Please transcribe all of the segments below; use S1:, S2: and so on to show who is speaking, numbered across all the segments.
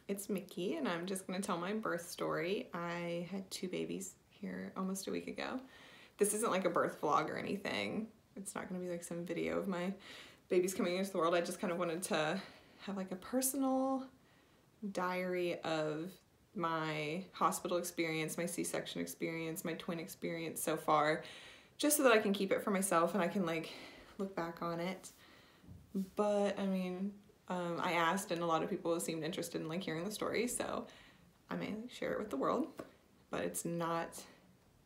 S1: It's Mickey, and I'm just going to tell my birth story. I had 2 babies here almost a week ago. This isn't like a birth vlog or anything. It's not going to be like some video of my babies coming into the world. I just kind of wanted to have like a personal diary of my hospital experience, my C-section experience, my twin experience so far, just so that I can keep it for myself and I can like look back on it. But I mean, I asked and a lot of people seemed interested in like hearing the story, so I may share it with the world, but it's not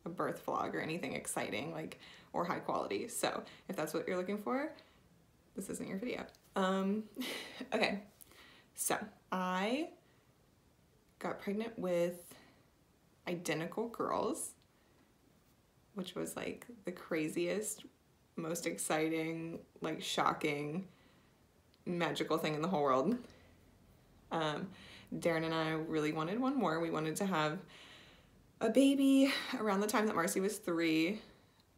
S1: a birth vlog or anything exciting like or high quality. So if that's what you're looking for, this isn't your video. Okay, so I got pregnant with identical girls, which was like the craziest, most exciting, like shocking, magical thing in the whole world. Darren and I really wanted one more. We wanted to have a baby around the time that Marcy was 3.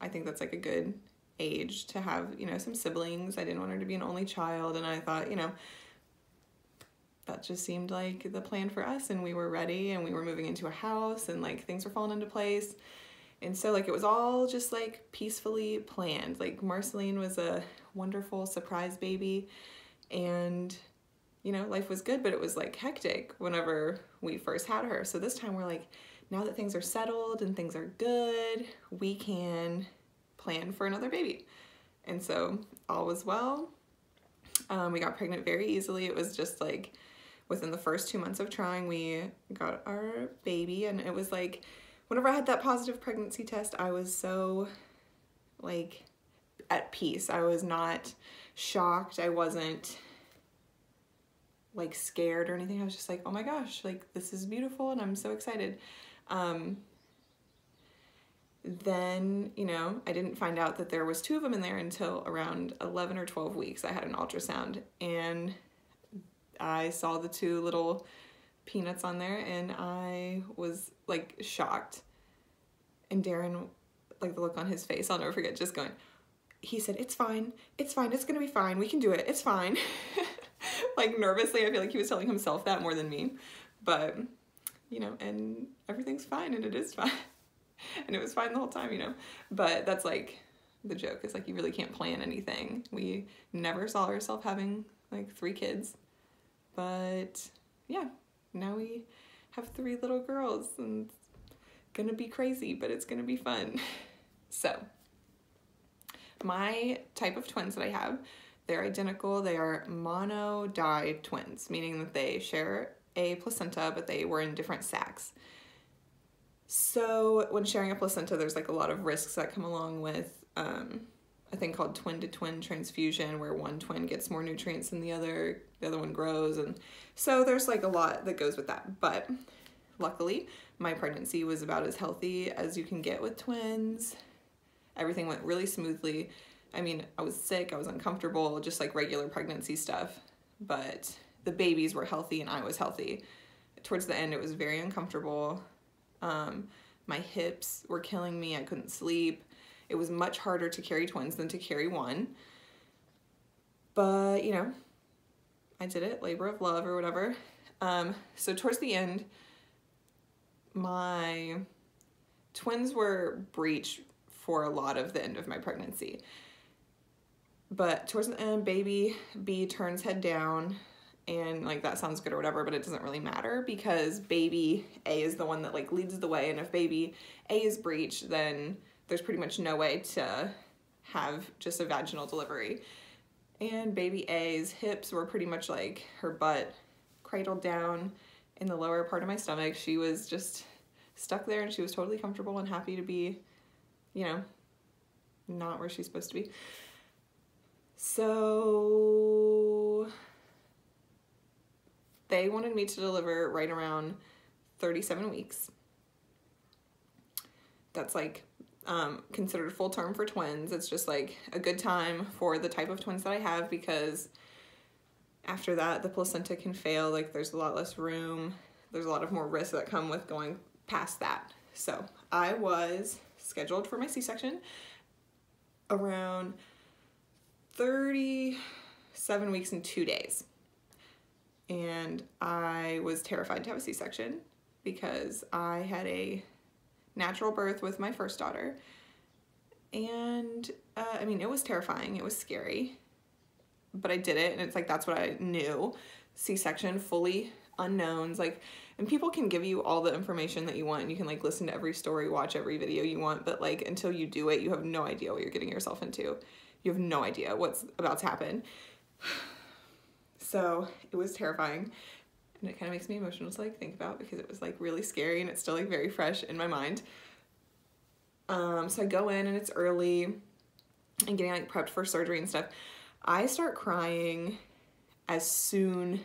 S1: I think that's like a good age to have, you know, some siblings. I didn't want her to be an only child, and I thought, you know, that just seemed like the plan for us, and we were ready, and we were moving into a house, and like things were falling into place. And so like it was all just like peacefully planned. Like Marceline was a wonderful surprise baby, and you know, life was good, but it was like hectic whenever we first had her. So this time we're like, now that things are settled and things are good, we can plan for another baby. And so all was well. We got pregnant very easily. It was just like within the first 2 months of trying, we got our baby, and it was like, whenever I had that positive pregnancy test, I was so like at peace. I was not shocked. I wasn't like scared or anything. I was just like, oh my gosh, like this is beautiful and I'm so excited. Then, you know, I didn't find out that there was 2 of them in there until around 11 or 12 weeks. I had an ultrasound and I saw the 2 little peanuts on there, and I was like shocked. And Darren, like the look on his face, I'll never forget, just going, he said, it's fine, it's gonna be fine, we can do it, it's fine. Like nervously, I feel like he was telling himself that more than me, but you know, and everything's fine, and it is fine. And it was fine the whole time, you know, but that's like the joke, is like you really can't plan anything. We never saw ourselves having like 3 kids, but yeah, now we have 3 little girls, and it's gonna be crazy, but it's gonna be fun. So my type of twins that I have, they're identical. They are mono-di twins, meaning that they share a placenta, but they were in different sacs. So when sharing a placenta, there's like a lot of risks that come along with a thing called twin-to-twin transfusion, where one twin gets more nutrients than the other one grows, and so there's like a lot that goes with that. But luckily, my pregnancy was about as healthy as you can get with twins. Everything went really smoothly. I mean, I was sick, I was uncomfortable, just like regular pregnancy stuff, but the babies were healthy and I was healthy. Towards the end, it was very uncomfortable. My hips were killing me. I couldn't sleep. It was much harder to carry twins than to carry one. But, you know, I did it, labor of love or whatever. So towards the end, my twins were breech for a lot of the end of my pregnancy. But towards the end, baby B turns head down, and like that sounds good or whatever, but it doesn't really matter, because baby A is the one that like leads the way, and if baby A is breech, then there's pretty much no way to have just a vaginal delivery. And baby A's hips were pretty much like her butt cradled down in the lower part of my stomach. She was just stuck there, and she was totally comfortable and happy to be, you know, not where she's supposed to be. So they wanted me to deliver right around 37 weeks. That's like considered full term for twins. It's just like a good time for the type of twins that I have, because after that the placenta can fail. Like there's a lot less room. There's a lot of more risks that come with going past that. So I was scheduled for my C-section around 37 weeks and 2 days. and I was terrified to have a C-section because I had a natural birth with my first daughter. And I mean, it was terrifying. It was scary, but I did it. And it's like, that's what I knew. C-section, fully unknowns. Like, and people can give you all the information that you want. And you can like listen to every story, watch every video you want. But like, until you do it, you have no idea what you're getting yourself into. You have no idea what's about to happen. So it was terrifying. And it kind of makes me emotional to like think about, because it was like really scary and it's still like very fresh in my mind. So I go in and it's early and getting like prepped for surgery and stuff. I start crying as soon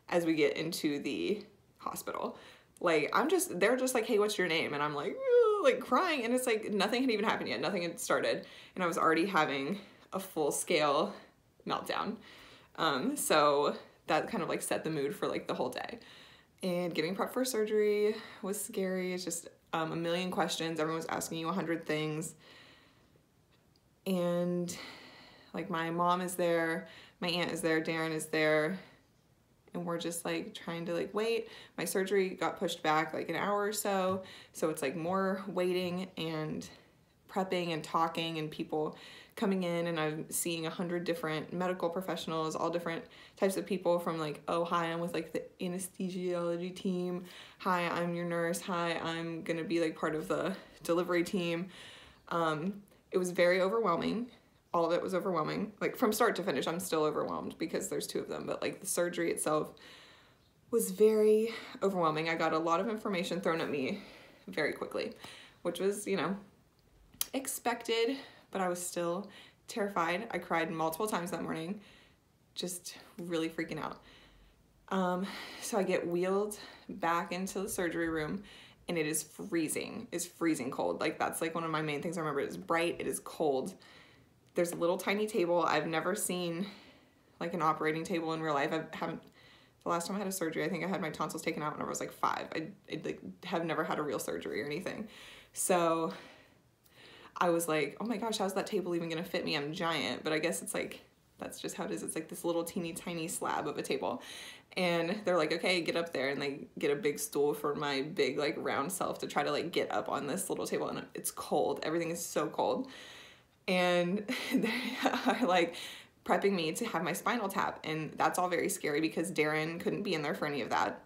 S1: as we get into the hospital. Like, they're just like, hey, what's your name? And I'm like crying, and it's like nothing had even happened yet. Nothing had started. And I was already having a full scale meltdown. So that kind of like set the mood for like the whole day. And getting prepped for surgery was scary. It's just a million questions. Everyone was asking you 100 things. And like my mom is there, my aunt is there, Darren is there, and we're just like trying to like wait. My surgery got pushed back like an hour or so. So it's like more waiting and prepping and talking and people coming in, and I'm seeing 100 different medical professionals, all different types of people, from like, oh, hi, I'm with like the anesthesiology team. Hi, I'm your nurse. Hi, I'm gonna be like part of the delivery team. It was very overwhelming. All of it was overwhelming. Like from start to finish, I'm still overwhelmed because there's 2 of them, but like the surgery itself was very overwhelming. I got a lot of information thrown at me very quickly, which was, you know, expected, but I was still terrified. I cried multiple times that morning, just really freaking out. So I get wheeled back into the surgery room, and it is freezing. It's freezing cold. Like, that's like one of my main things I remember. It is bright, it is cold. There's a little tiny table. I've never seen like an operating table in real life. The last time I had a surgery, I think I had my tonsils taken out when I was like 5. I like have never had a real surgery or anything. So I was like, oh my gosh, how's that table even gonna fit me? I'm giant. But I guess it's like, that's just how it is. It's like this little teeny tiny slab of a table. And they're like, okay, get up there. And they get a big stool for my big like round self to try to like get up on this little table. And it's cold. Everything is so cold. And they are like prepping me to have my spinal tap. And that's all very scary because Darren couldn't be in there for any of that.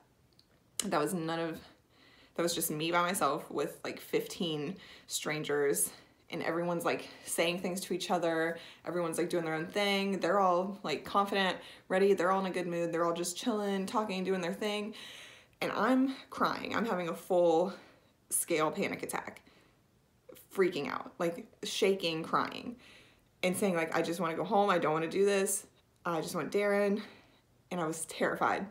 S1: That was just me by myself with like 15 strangers, and everyone's like saying things to each other. Everyone's like doing their own thing. They're all like confident, ready. They're all in a good mood. They're all just chilling, talking, doing their thing. And I'm crying. I'm having a full scale panic attack, freaking out, like shaking, crying, and saying like, I just want to go home. I don't want to do this. I just want Darren. And I was terrified.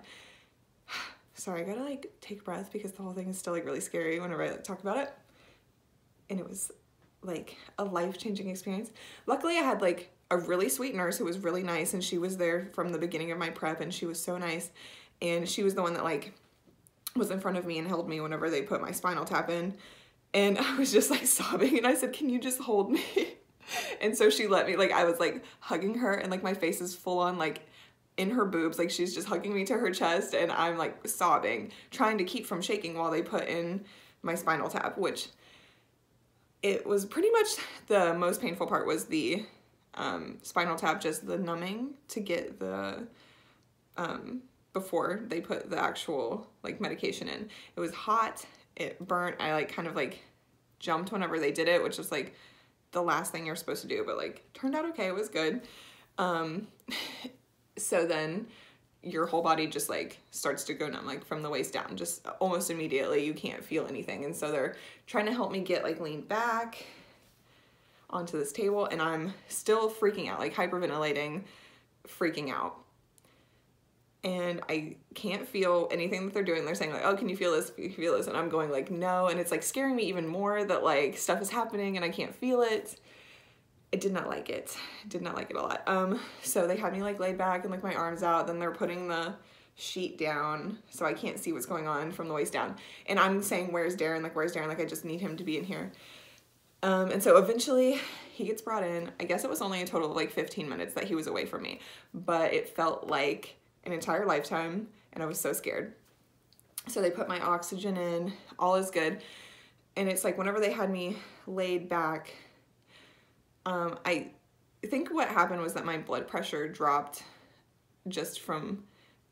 S1: Sorry, I gotta like take a breath because the whole thing is still like really scary whenever I talk about it. And it was like a life-changing experience. Luckily I had like a really sweet nurse who was really nice, and she was there from the beginning of my prep, and she was so nice. And she was the one that like was in front of me and held me whenever they put my spinal tap in. And I was just like sobbing, and I said, can you just hold me? And so she let me, like I was like hugging her, and like my face is full on like in her boobs, like she's just hugging me to her chest, and I'm like sobbing, trying to keep from shaking while they put in my spinal tap, which it was pretty much the most painful part was the spinal tap, just the numbing to get the, before they put the actual like medication in. It was hot, it burnt, I like kind of like jumped whenever they did it, which was like the last thing you're supposed to do, but like turned out okay, it was good. So then your whole body just like starts to go numb, like from the waist down, just almost immediately. You can't feel anything. And so they're trying to help me get like leaned back onto this table, and I'm still freaking out, like hyperventilating, freaking out. And I can't feel anything that they're doing. They're saying like, oh, can you feel this? Can you feel this? And I'm going like, no. And it's like scaring me even more that like stuff is happening and I can't feel it. I did not like it. Did not like it a lot. So they had me like laid back and like my arms out. Then they're putting the sheet down so I can't see what's going on from the waist down. And I'm saying, where's Darren? Like, where's Darren? Like, I just need him to be in here. And so eventually he gets brought in. I guess it was only a total of like 15 minutes that he was away from me, but it felt like an entire lifetime, and I was so scared. So they put my oxygen in, all is good. And it's like whenever they had me laid back, I think what happened was that my blood pressure dropped just from,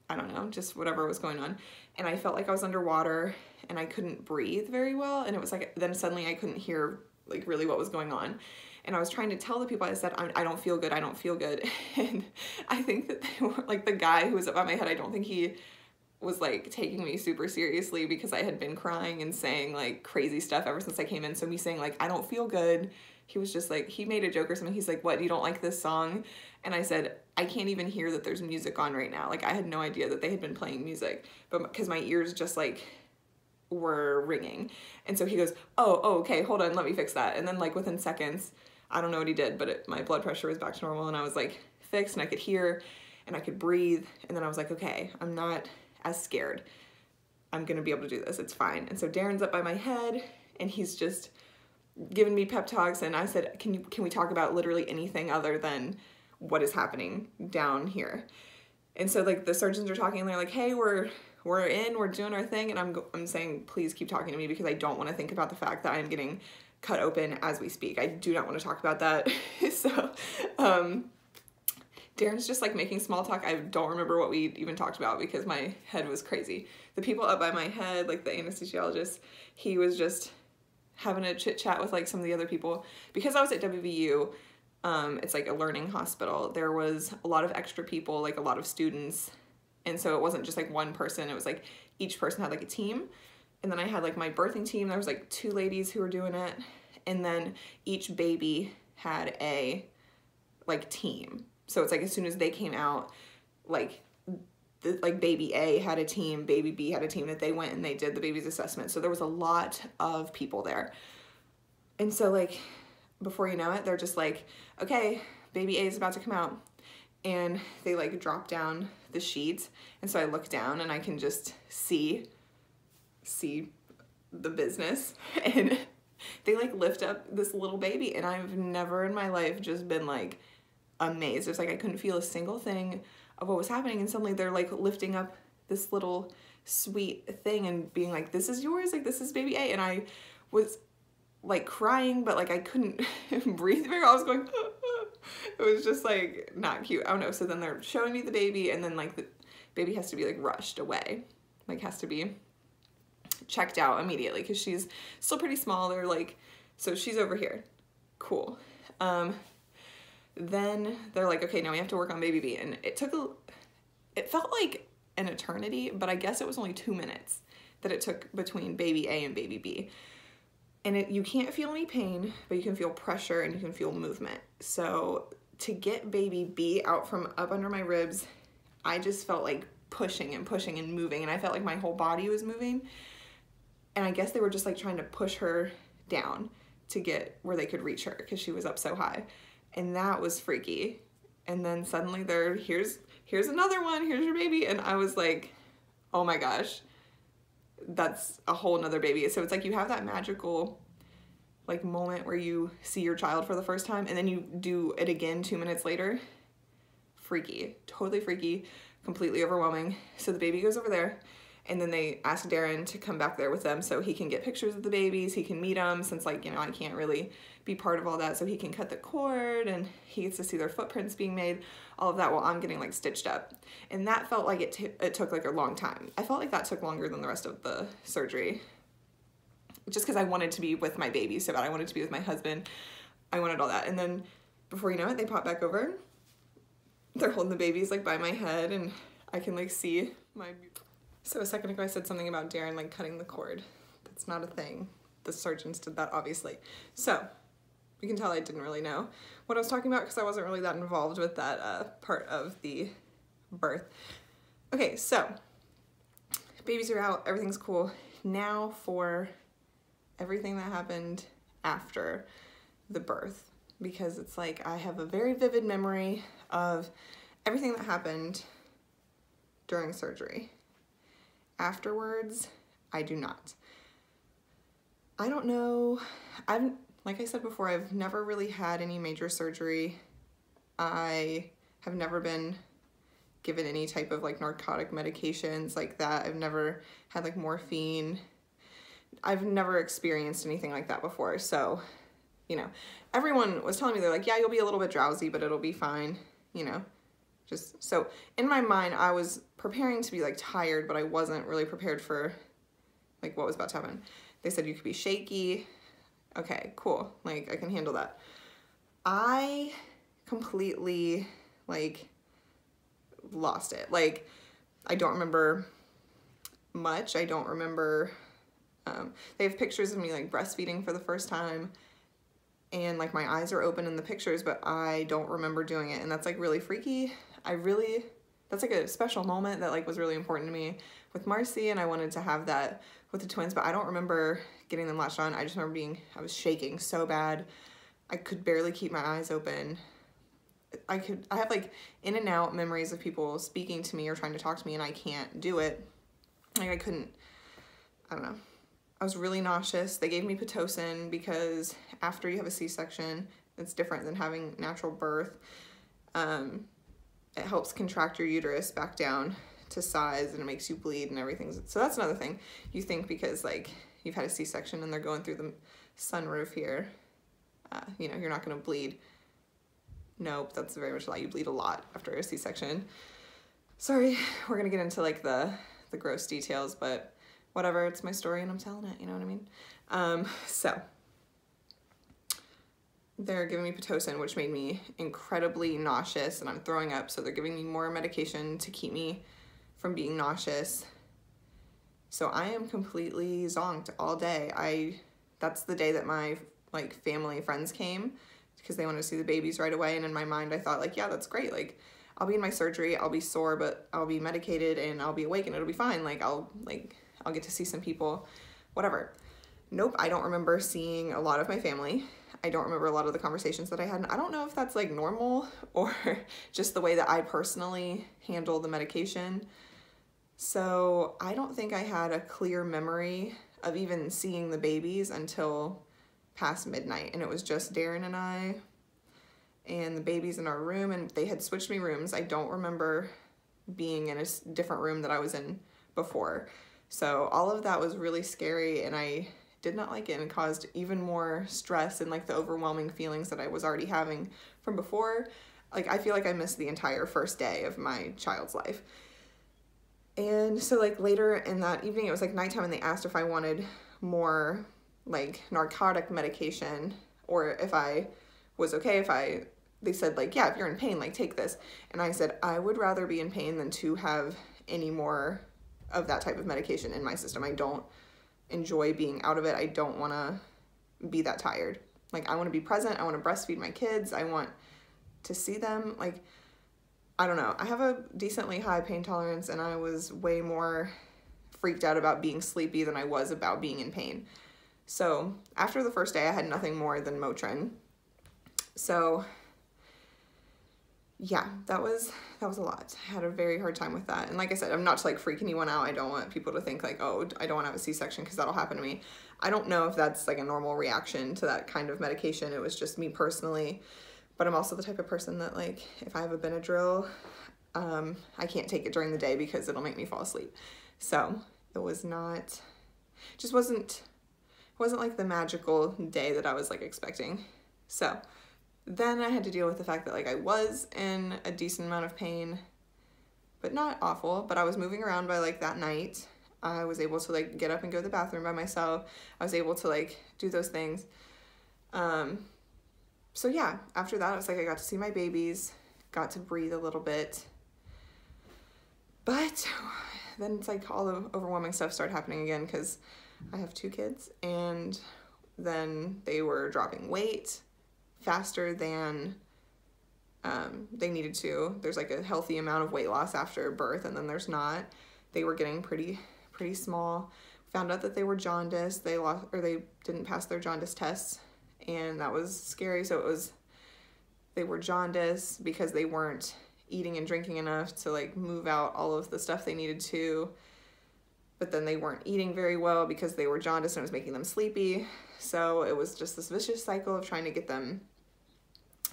S1: I don't know, just whatever was going on. And I felt like I was underwater and I couldn't breathe very well. And it was like, then suddenly I couldn't hear like really what was going on. And I was trying to tell the people, I said, I don't feel good, I don't feel good. And I think that they were like, the guy who was up at my head, I don't think he was like taking me super seriously because I had been crying and saying like crazy stuff ever since I came in. So me saying like, I don't feel good, he was just like, he made a joke or something. He's like, what, you don't like this song? And I said, I can't even hear that there's music on right now. Like I had no idea that they had been playing music, but because my ears just like were ringing. And so he goes, oh, okay, hold on, let me fix that. And then like within seconds, I don't know what he did, but my blood pressure was back to normal and I was like fixed and I could hear and I could breathe. And then I was like, okay, I'm not as scared. I'm gonna be able to do this, it's fine. And so Darren's up by my head and he's just giving me pep talks, and I said, can we talk about literally anything other than what is happening down here? And so like the surgeons are talking and they're like, hey, we're doing our thing, and I'm saying, please keep talking to me because I don't want to think about the fact that I'm getting cut open as we speak. I do not want to talk about that. So Darren's just like making small talk. I don't remember what we even talked about because my head was crazy. The people up by my head, like the anesthesiologist, he was just having a chit chat with like some of the other people. Because I was at WVU, it's like a learning hospital, there was a lot of extra people, like a lot of students. And so it wasn't just like one person, it was like each person had like a team. And then I had like my birthing team, there was like 2 ladies who were doing it. And then each baby had a like team. So it's like as soon as they came out, like baby A had a team, baby B had a team, that they went and they did the baby's assessment. So there was a lot of people there. And so like, before you know it, they're just like, okay, baby A is about to come out. And they like drop down the sheets. And so I look down and I can just see the business. And they like lift up this little baby. And I've never in my life just been like amazed. It's like I couldn't feel a single thing of what was happening, and suddenly they're like lifting up this little sweet thing and being like, this is yours, like this is baby A. And I was like crying, but like I couldn't breathe very well. I was going it was just like not cute. I don't know. So then they're showing me the baby, and then like the baby has to be like rushed away, like has to be checked out immediately because she's still pretty small. They're like, so she's over here, cool. Then they're like, okay, now we have to work on baby B. And it felt like an eternity, but I guess it was only 2 minutes that it took between baby A and baby B. And you can't feel any pain, but you can feel pressure and you can feel movement. So to get baby B out from up under my ribs, I just felt like pushing and pushing and moving, and I felt like my whole body was moving. And I guess they were just like trying to push her down to get where they could reach her because she was up so high. And that was freaky. And then suddenly here's another one, here's your baby. And I was like, oh my gosh, that's a whole nother baby. So it's like you have that magical like moment where you see your child for the first time, and then you do it again 2 minutes later. Freaky, totally freaky, completely overwhelming. So the baby goes over there, and then they ask Darren to come back there with them so he can get pictures of the babies, he can meet them, since like, you know, I can't really be part of all that, so he can cut the cord and he gets to see their footprints being made, all of that while I'm getting like stitched up. And that felt like it took like a long time. I felt like that took longer than the rest of the surgery, just because I wanted to be with my baby so bad. I wanted to be with my husband. I wanted all that. And then before you know it, they pop back over. They're holding the babies like by my head, and I can like see my... So a second ago I said something about Darren like cutting the cord. That's not a thing. The surgeons did that, obviously. So you can tell I didn't really know what I was talking about because I wasn't really that involved with that part of the birth. Okay, so babies are out, everything's cool. Now for everything that happened after the birth, because it's like I have a very vivid memory of everything that happened during surgery. Afterwards, I do not. I don't know. Like I said before, I've never really had any major surgery. I have never been given any type of like narcotic medications like that. I've never had like morphine. I've never experienced anything like that before. So, you know, everyone was telling me, they're like, yeah, you'll be a little bit drowsy, but it'll be fine, you know. Just so in my mind, I was preparing to be like tired, but I wasn't really prepared for like what was about to happen. They said you could be shaky. Okay, cool. Like I can handle that. I completely like lost it. Like I don't remember much. I don't remember, they have pictures of me like breastfeeding for the first time, and like my eyes are open in the pictures, but I don't remember doing it. And that's like really freaky. That's like a special moment that like was really important to me with Marcy, and I wanted to have that with the twins, but I don't remember getting them latched on. I just remember I was shaking so bad. I could barely keep my eyes open. I have like in and out memories of people speaking to me or trying to talk to me, and I can't do it. Like I don't know. I was really nauseous. They gave me Pitocin because after you have a C-section, it's different than having natural birth. It helps contract your uterus back down to size, and it makes you bleed and everything. So that's another thing. You think because like you've had a C-section and they're going through the sunroof here, you know, you're not going to bleed. Nope, that's very much a lie. You bleed a lot after a C-section. Sorry, we're going to get into like the gross details, but whatever, it's my story and I'm telling it, you know what I mean? So they're giving me Pitocin, which made me incredibly nauseous, and I'm throwing up, so they're giving me more medication to keep me from being nauseous. So I am completely zonked all day. That's the day that my like family friends came because they wanted to see the babies right away, and in my mind I thought like, yeah, that's great. Like I'll be in my surgery, I'll be sore, but I'll be medicated and I'll be awake and it'll be fine. Like I'll get to see some people, whatever. Nope, I don't remember seeing a lot of my family. I don't remember a lot of the conversations that I had. And I don't know if that's like normal or just the way that I personally handle the medication. So I don't think I had a clear memory of even seeing the babies until past midnight. And it was just Darren and I and the babies in our room, and they had switched me rooms. I don't remember being in a different room that I was in before. So all of that was really scary, and I did not like it, and caused even more stress and like the overwhelming feelings that I was already having from before. Like I feel like I missed the entire first day of my child's life. And so like later in that evening, it was like nighttime, and they asked if I wanted more like narcotic medication, or if I was okay they said like, yeah, if you're in pain, like take this. And I said, I would rather be in pain than to have any more of that type of medication in my system. I don't enjoy being out of it. I don't want to be that tired. Like I want to be present. I want to breastfeed my kids. I want to see them. Like, I don't know. I have a decently high pain tolerance, and I was way more freaked out about being sleepy than I was about being in pain. So after the first day, I had nothing more than Motrin. So yeah, that was a lot. I had a very hard time with that. And like I said, I'm not to like freak anyone out. I don't want people to think like, oh, I don't want to have a C-section because that'll happen to me. I don't know if that's like a normal reaction to that kind of medication. It was just me personally. But I'm also the type of person that like, if I have a Benadryl, I can't take it during the day because it'll make me fall asleep. So it was not, just wasn't like the magical day that I was like expecting. So then I had to deal with the fact that like I was in a decent amount of pain, but not awful, but I was moving around by like that night. I was able to like get up and go to the bathroom by myself. I was able to like do those things. So yeah, after that, it was like I got to see my babies, got to breathe a little bit. But then it's like all the overwhelming stuff started happening again because I have 2 kids, and then they were dropping weight faster than they needed to. There's like a healthy amount of weight loss after birth, and then there's not. They were getting pretty small. Found out that they were jaundiced. They didn't pass their jaundice tests, and that was scary. So they were jaundiced because they weren't eating and drinking enough to like move out all of the stuff they needed to. But then they weren't eating very well because they were jaundiced, and it was making them sleepy. So it was just this vicious cycle of trying to get them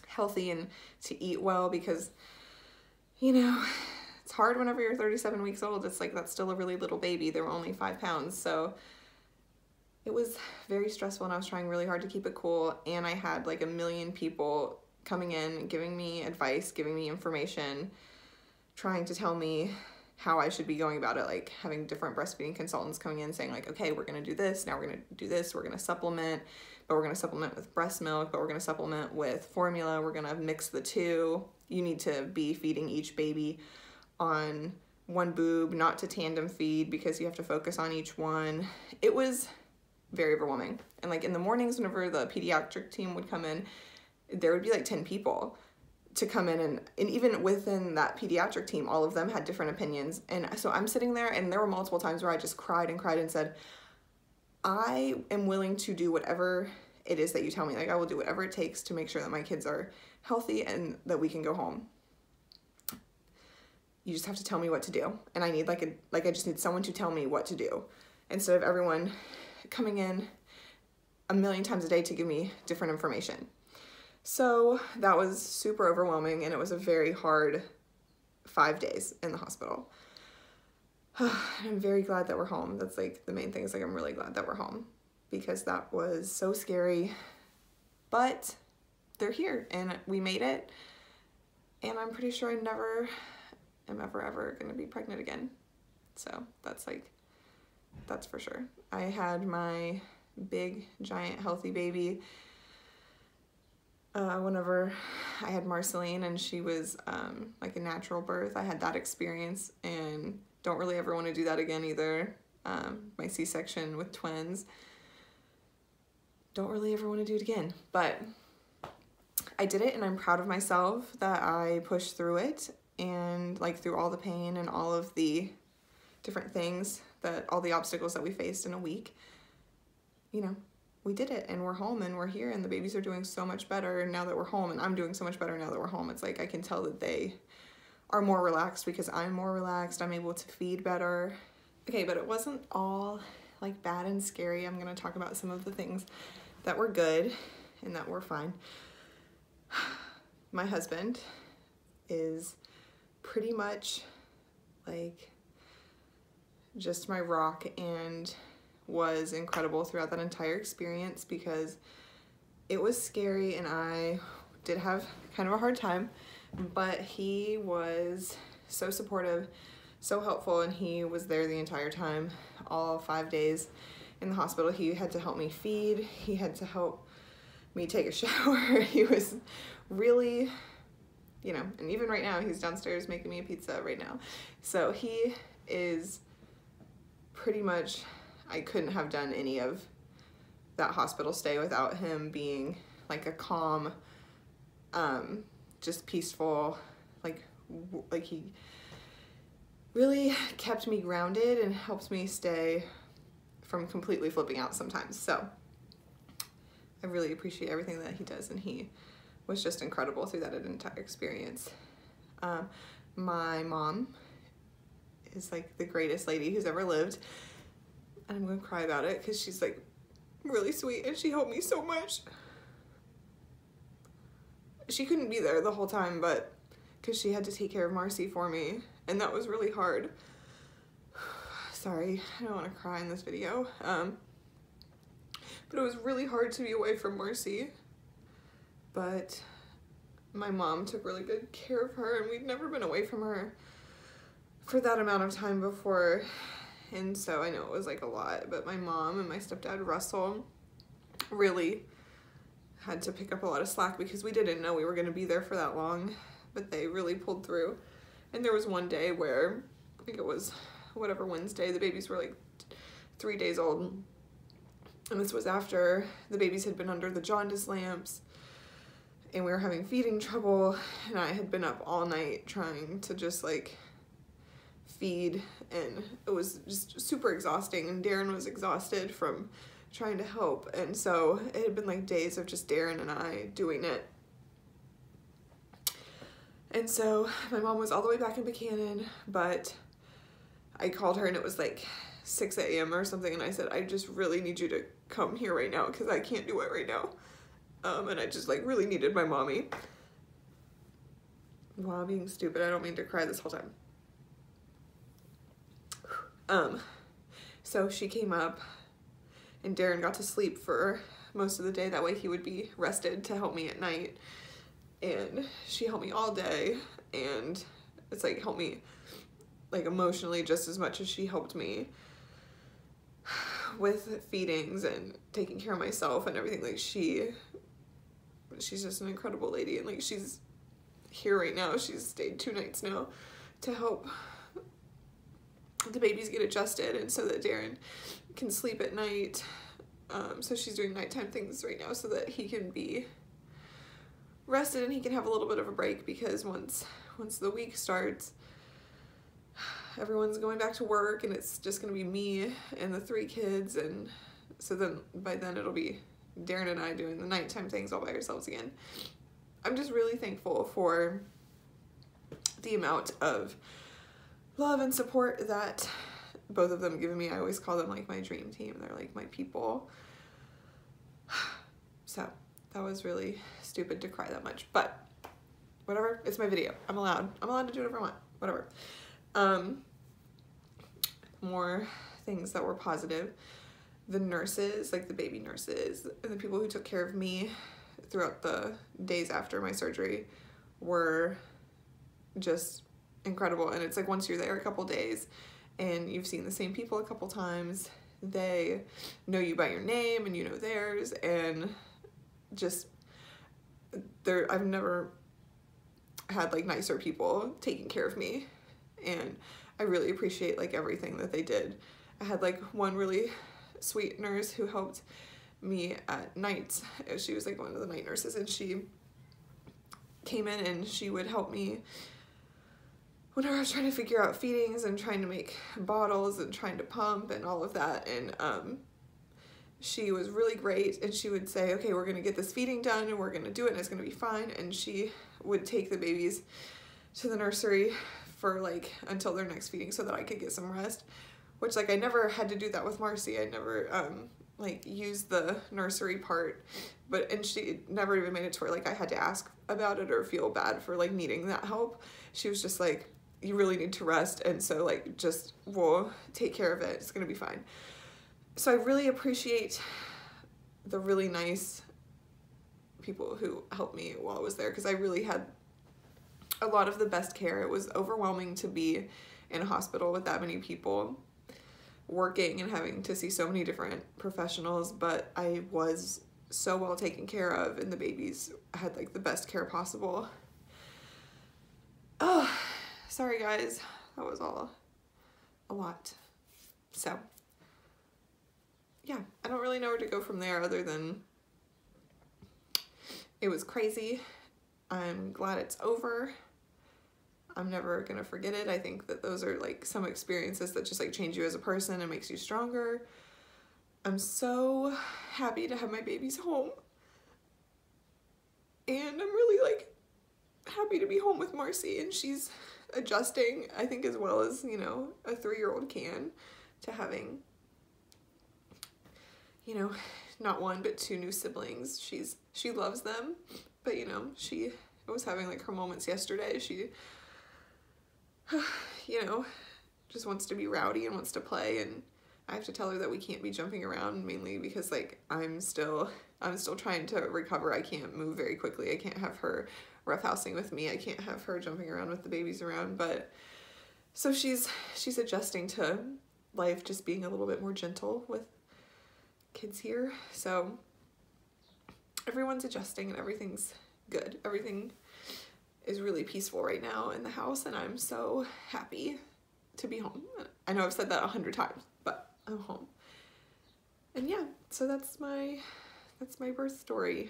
S1: healthy and to eat well, because, you know, it's hard whenever you're 37 weeks old. It's like, that's still a really little baby. They were only 5 pounds. So it was very stressful, and I was trying really hard to keep it cool. And I had like a million people coming in, giving me advice, giving me information, trying to tell me how I should be going about it, like having different breastfeeding consultants coming in saying like, okay, we're going to do this, now we're going to do this, we're going to supplement, but we're going to supplement with breast milk, but we're going to supplement with formula, we're going to mix the two. You need to be feeding each baby on one boob, not to tandem feed, because you have to focus on each one. It was very overwhelming. And like in the mornings, whenever the pediatric team would come in, there would be like 10 people to come in, and even within that pediatric team, all of them had different opinions. And so I'm sitting there, and there were multiple times where I just cried and cried and said, I am willing to do whatever it is that you tell me. Like, I will do whatever it takes to make sure that my kids are healthy and that we can go home. You just have to tell me what to do. And I need I just need someone to tell me what to do, instead of everyone coming in a million times a day to give me different information. So that was super overwhelming, and it was a very hard 5 days in the hospital. I'm very glad that we're home. That's like the main thing, is like, I'm really glad that we're home, because that was so scary, but they're here and we made it. And I'm pretty sure I never am ever going to be pregnant again. So that's for sure. I had my big, giant, healthy baby whenever I had Marceline, and she was like a natural birth. I had that experience and don't really ever want to do that again either. My C-section with twins, don't really ever want to do it again, but I did it, and I'm proud of myself that I pushed through it, and like through all the pain and all of the different things, that all the obstacles that we faced in a week, you know, we did it, and we're home, and we're here, and the babies are doing so much better now that we're home, and I'm doing so much better now that we're home. It's like I can tell that they are more relaxed because I'm more relaxed. I'm able to feed better. Okay, but it wasn't all like bad and scary. I'm gonna talk about some of the things that were good and that were fine. My husband is pretty much like just my rock, and was incredible throughout that entire experience, because it was scary and I did have kind of a hard time, but he was so supportive, so helpful, and he was there the entire time, all 5 days in the hospital. He had to help me feed, he had to help me take a shower. He was really, you know, and even right now he's downstairs making me a pizza right now. So he is pretty much, I couldn't have done any of that hospital stay without him being like a calm, just peaceful, like he really kept me grounded and helped me stay from completely flipping out sometimes. So I really appreciate everything that he does, and he was just incredible through that entire experience. My mom is like the greatest lady who's ever lived. And I'm gonna cry about it because she's like really sweet, and she helped me so much. She couldn't be there the whole time, but because she had to take care of Marcy for me, and that was really hard. Sorry, I don't want to cry in this video. But it was really hard to be away from Marcy. But my mom took really good care of her, and we'd never been away from her for that amount of time before. And so I know it was like a lot, but my mom and my stepdad Russell really had to pick up a lot of slack, because we didn't know we were going to be there for that long, but they really pulled through. And there was one day where, I think it was whatever Wednesday, the babies were like 3 days old, and this was after the babies had been under the jaundice lamps, and we were having feeding trouble, and I had been up all night trying to just like feed, and it was just super exhausting, and Darren was exhausted from trying to help, and so it had been like days of just Darren and I doing it. And so my mom was all the way back in Buchanan, but I called her, and it was like 6 a.m. or something, and I said, I just really need you to come here right now, because I can't do it right now. And I just like really needed my mommy. Wow, being stupid, I don't mean to cry this whole time. So she came up and Darren got to sleep for most of the day. That way he would be rested to help me at night. And she helped me all day, and it's like helped me like emotionally just as much as she helped me with feedings and taking care of myself and everything. Like she's just an incredible lady, and like she's here right now. She's stayed 2 nights now to help the babies get adjusted and so that Darren can sleep at night. So she's doing nighttime things right now so that he can be rested and he can have a little bit of a break, because once the week starts, everyone's going back to work and it's just gonna be me and the 3 kids, and so then by then it'll be Darren and I doing the nighttime things all by ourselves again. I'm just really thankful for the amount of love and support that both of them give me. I always call them like my dream team. They're like my people. So that was really stupid to cry that much, but whatever, it's my video. I'm allowed to do whatever I want, whatever. More things that were positive. The nurses, like the baby nurses and the people who took care of me throughout the days after my surgery, were just incredible. And it's like once you're there a couple days and you've seen the same people a couple times, they know you by your name and you know theirs, and just I've never had like nicer people taking care of me, and I really appreciate like everything that they did. I had like one really sweet nurse who helped me at night. She was like one of the night nurses, and she came in and she would help me whenever I was trying to figure out feedings and trying to make bottles and trying to pump and all of that. And she was really great, and she would say, okay, we're gonna get this feeding done and we're gonna do it and it's gonna be fine. And she would take the babies to the nursery for like until their next feeding so that I could get some rest, which like I never had to do that with Marcy. I never like used the nursery part, and she never even made it to where like I had to ask about it or feel bad for like needing that help. She was just like, you really need to rest, and so like just we'll take care of it, it's gonna be fine. So I really appreciate the really nice people who helped me while I was there, because I really had a lot of the best care. It was overwhelming to be in a hospital with that many people working and having to see so many different professionals, but I was so well taken care of, and the babies had like the best care possible. Oh, sorry guys, that was all a lot. So yeah, I don't really know where to go from there other than it was crazy. I'm glad it's over. I'm never gonna forget it. I think that those are like some experiences that just like change you as a person and makes you stronger. I'm so happy to have my babies home. And I'm really like happy to be home with Marcy, and she's adjusting, I think, as well as, you know, a 3-year-old can, to having, you know, not 1 but 2 new siblings. She loves them, but you know, she was having like her moments yesterday. She you know, just wants to be rowdy and wants to play, and I have to tell her that we can't be jumping around, mainly because like I'm still trying to recover. I can't move very quickly. I can't have her roughhousing with me. I can't have her jumping around with the babies around. But so she's adjusting to life, just being a little bit more gentle with kids here. So everyone's adjusting and everything's good. Everything is really peaceful right now in the house, and I'm so happy to be home. I know I've said that 100 times, but I'm home. And yeah, so that's my birth story.